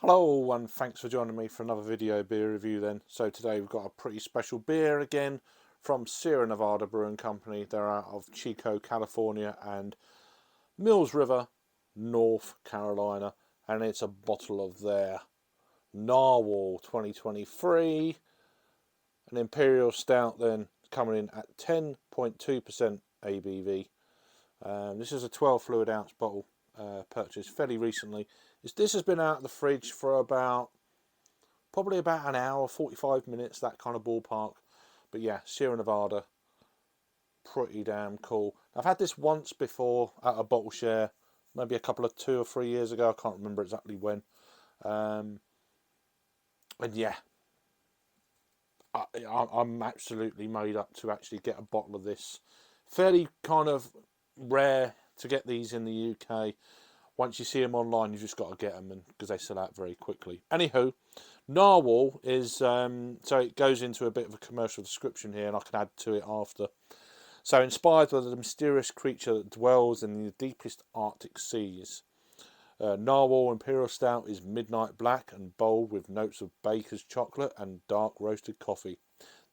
Hello and thanks for joining me for another video beer review then. So today we've got a pretty special beer again from Sierra Nevada Brewing Company. They're out of Chico, California and Mills River, North Carolina. And it's a bottle of their Narwhal 2023. An Imperial Stout then coming in at 10.2% ABV. This is a 12 fluid ounce bottle purchased fairly recently. This has been out of the fridge for probably about an hour, 45 minutes, that kind of ballpark. But yeah, Sierra Nevada, pretty damn cool. I've had this once before at a bottle share, maybe a couple of 2 or 3 years ago. I can't remember exactly when. And yeah, I'm absolutely made up to actually get a bottle of this. Fairly kind of rare to get these in the UK. Once you see them online, you've just got to get them, because they sell out very quickly. Anywho, Narwhal is, so it goes into a bit of a commercial description here, and I can add to it after. So, inspired by the mysterious creature that dwells in the deepest Arctic seas, Narwhal Imperial Stout is midnight black and bold with notes of baker's chocolate and dark roasted coffee.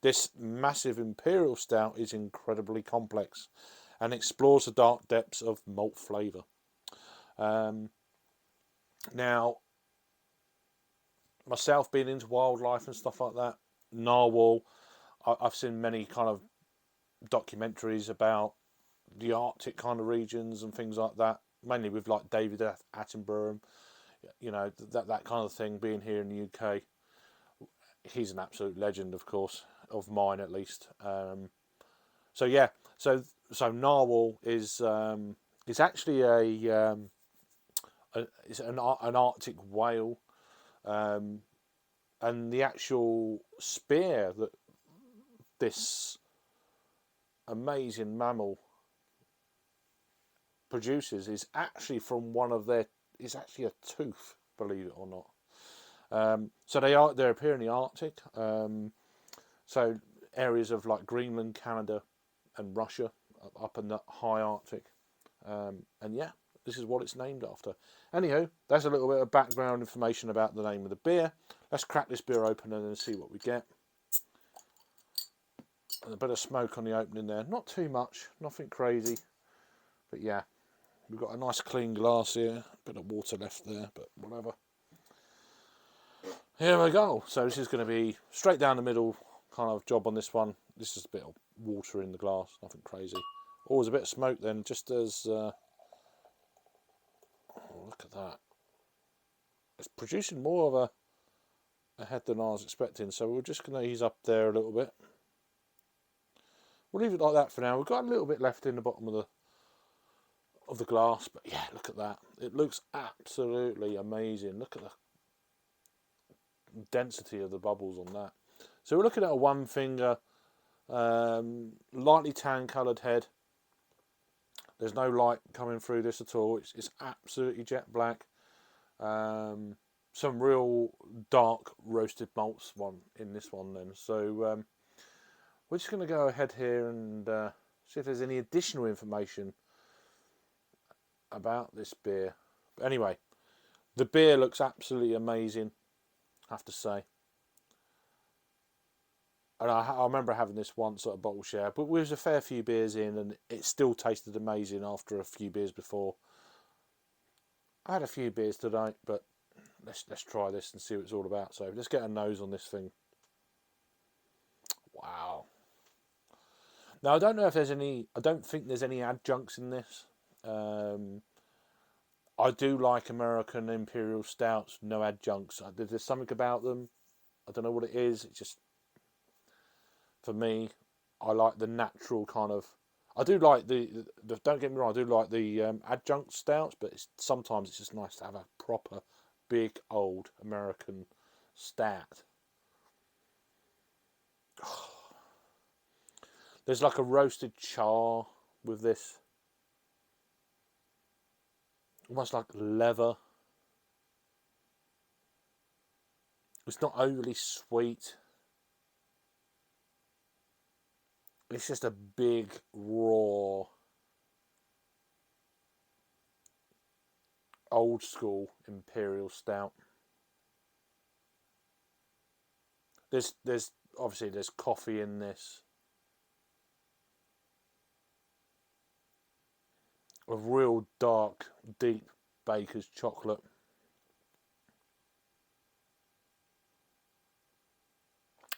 This massive Imperial Stout is incredibly complex and explores the dark depths of malt flavour. Now, myself being into wildlife and stuff like that, Narwhal, I've seen many kind of documentaries about the Arctic kind of regions and things like that, mainly with like David Attenborough, that kind of thing. Being here in the UK, he's an absolute legend, of course, of mine at least. So yeah, so Narwhal is actually it's an Arctic whale, and the actual spear that this amazing mammal produces is actually from one of their. It's actually a tooth, believe it or not. So they appear in the Arctic. So areas of like Greenland, Canada, and Russia, up in the high Arctic. And yeah, this is what it's named after. Anyhow, that's a little bit of background information about the name of the beer. Let's crack this beer open and then see what we get. And a bit of smoke on the opening there. Not too much, nothing crazy. But yeah, we've got a nice clean glass here. A bit of water left there, but whatever. Here we go. So this is going to be straight down the middle kind of job on this one. This is a bit of water in the glass, nothing crazy. Always a bit of smoke then, just as... oh, look at that. It's producing more of a head than I was expecting, so we're just going to ease up there a little bit. We'll leave it like that for now. We've got a little bit left in the bottom of the glass, but yeah, look at that. It looks absolutely amazing. Look at the density of the bubbles on that. So we're looking at a one finger, lightly tan coloured head. There's no light coming through this at all. It's absolutely jet black. Some real dark roasted malts in this one then. So we're just going to go ahead here and see if there's any additional information about this beer. But anyway, the beer looks absolutely amazing, I have to say. And I remember having this once at a bottle share, but we was a fair few beers in, and it still tasted amazing after a few beers before. I had a few beers tonight, but let's try this and see what it's all about. So let's get a nose on this thing. Wow. Now I don't know if there's any. I don't think there's any adjuncts in this. I do like American Imperial Stouts, no adjuncts. There's something about them. I don't know what it is. It's just, for me, I like the natural kind of. I do like the don't get me wrong, I do like the adjunct stouts, but sometimes it's just nice to have a proper, big, old American stout. There's like a roasted char with this. Almost like leather. It's not overly sweet. It's just a big, raw, old school Imperial Stout. There's obviously there's coffee in this, a real dark, deep baker's chocolate.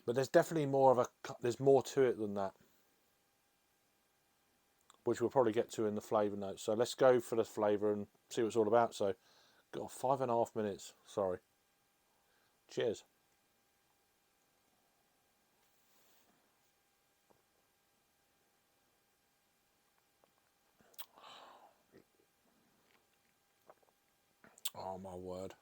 But there's definitely more of a, there's more to it than that, which we'll probably get to in the flavour notes. So let's go for the flavour and see what it's all about. So, got 5.5 minutes. Sorry. Cheers. Oh my word.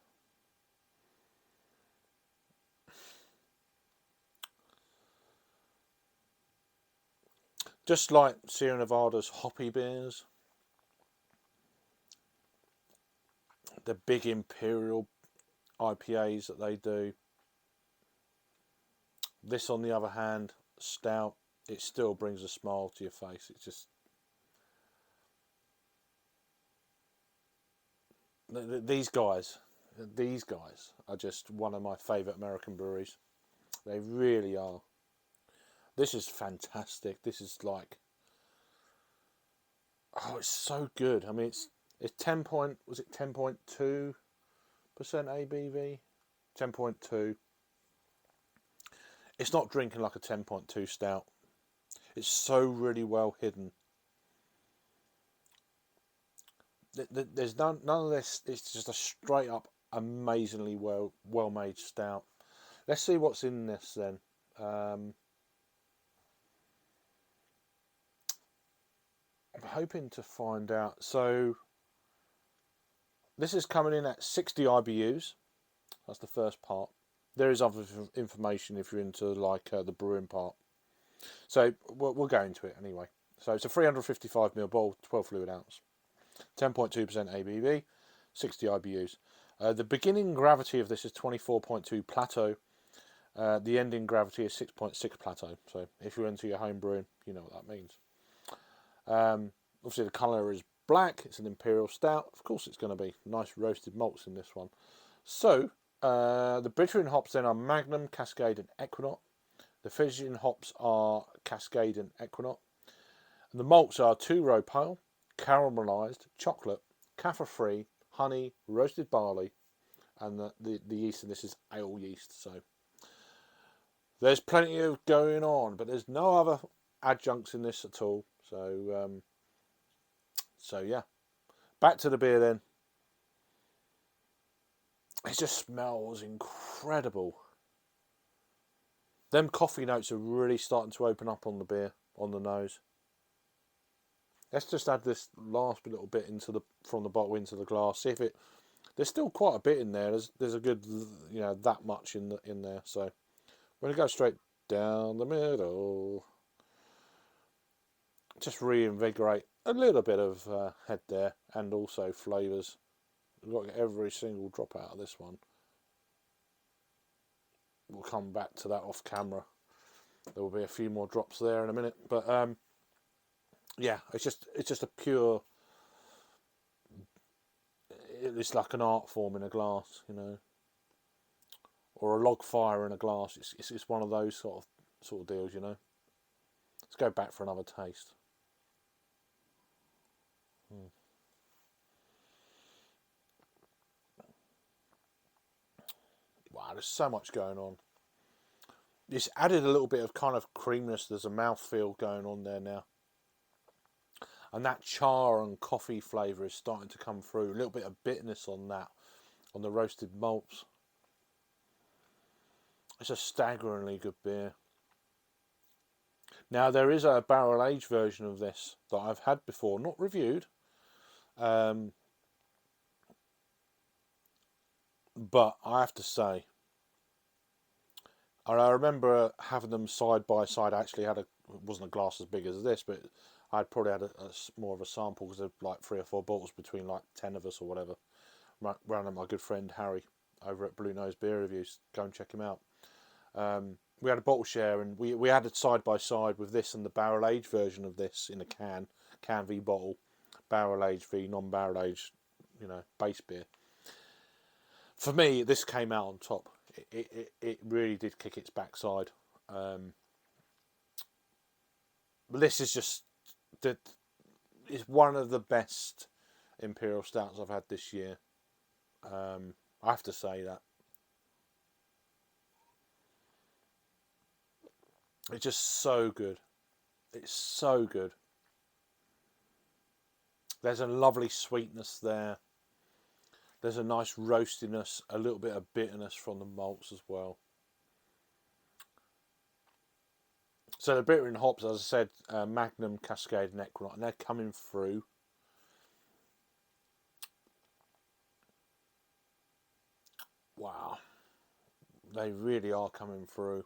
Just like Sierra Nevada's hoppy beers, the big Imperial IPAs that they do. This, on the other hand, stout, it still brings a smile to your face. It's just, these guys are just one of my favourite American breweries. They really are. This is fantastic. This is like, oh, it's so good. I mean, it's 10.2% ABV? 10.2. It's not drinking like a 10.2 stout. It's so really well hidden. There's none of this. It's just a straight up amazingly well made stout. Let's see what's in this then. I'm hoping to find out. So this is coming in at 60 IBUs. That's the first part. There is other information if you're into like the brewing part. So we'll go into it anyway. So it's a 355ml bottle, 12 fluid ounce, 10.2% ABV, 60 IBUs. The beginning gravity of this is 24.2 plateau. The ending gravity is 6.6 plateau. So if you're into your home brewing, you know what that means. Obviously the colour is black. It's an Imperial stout. Of course it's going to be nice roasted malts in this one. So the bittering hops then are Magnum, Cascade and Equinox. The finishing hops are Cascade and Equinox. And the malts are 2-row pale, caramelised, chocolate, caffeine-free, honey, roasted barley, and the yeast in this is ale yeast. So there's plenty of going on, but there's no other adjuncts in this at all. So yeah, back to the beer then. It just smells incredible. Them coffee notes are really starting to open up on the beer, on the nose. Let's just add this last little bit from the bottle into the glass. See if it. There's still quite a bit in there. There's a good, that much in there. So we're gonna go straight down the middle. Just reinvigorate a little bit of head there, and also flavours. We've got to get every single drop out of this one. We'll come back to that off camera. There will be a few more drops there in a minute, but yeah, it's just a pure. It's like an art form in a glass, or a log fire in a glass. It's one of those sort of deals, Let's go back for another taste. Wow, there's so much going on. It's added a little bit of kind of creaminess. There's a mouthfeel going on there now. And that char and coffee flavour is starting to come through. A little bit of bitterness on that, on the roasted malts. It's a staggeringly good beer. Now, there is a barrel-aged version of this that I've had before, not reviewed. But I have to say, I remember having them side by side. I actually it wasn't a glass as big as this, but I'd probably had more of a sample because there's like 3 or 4 bottles between like 10 of us or whatever. Round at my good friend Harry over at Blue Nose Beer Reviews. Go and check him out. We had a bottle share, and we had it side by side with this and the barrel aged version of this in a can v bottle, barrel aged v non-barrel aged, base beer. For me, this came out on top. it really did kick its backside. But this is just it's one of the best Imperial Stouts I've had this year. I have to say that. It's just so good. It's so good. There's a lovely sweetness there. There's a nice roastiness, a little bit of bitterness from the malts as well. So the bitter and hops, as I said, Magnum, Cascade and Equinox, and they're coming through. Wow. They really are coming through.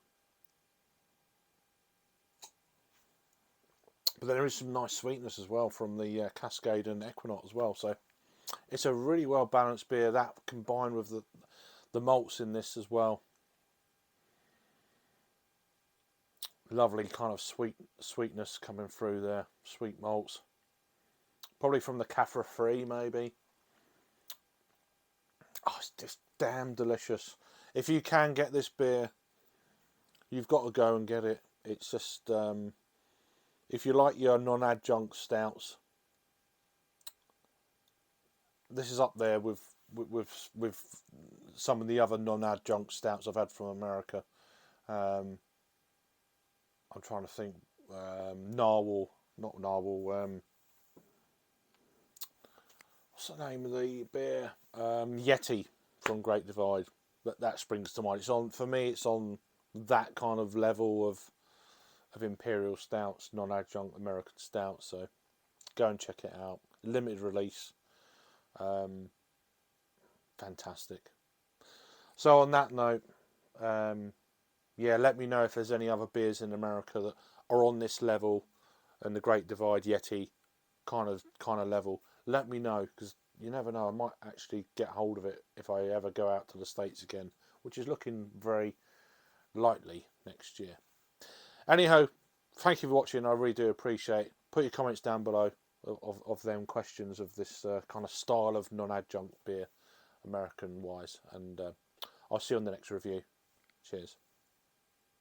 But there is some nice sweetness as well from the Cascade and Equinox as well. So it's a really well balanced beer, that combined with the malts in this as well. Lovely kind of sweetness coming through there. Sweet malts. Probably from the Caffra Free maybe. Oh, it's just damn delicious. If you can get this beer, you've got to go and get it. It's just... if you like your non-adjunct stouts, this is up there with some of the other non-adjunct stouts I've had from America. I'm trying to think. Narwhal, not Narwhal. What's the name of the beer? Yeti from Great Divide. That springs to mind. It's on, for me. It's on that kind of level of Imperial Stouts, non-adjunct American Stouts. So go and check it out. Limited release. Fantastic. So on that note, yeah, let me know if there's any other beers in America that are on this level and the Great Divide Yeti kind of level. Let me know, because you never know, I might actually get hold of it if I ever go out to the States again, which is looking very likely next year. Anyhow, thank you for watching. I really do appreciate it. Put your comments down below of them questions of this kind of style of non-adjunct beer, American wise, and I'll see you on the next review. Cheers.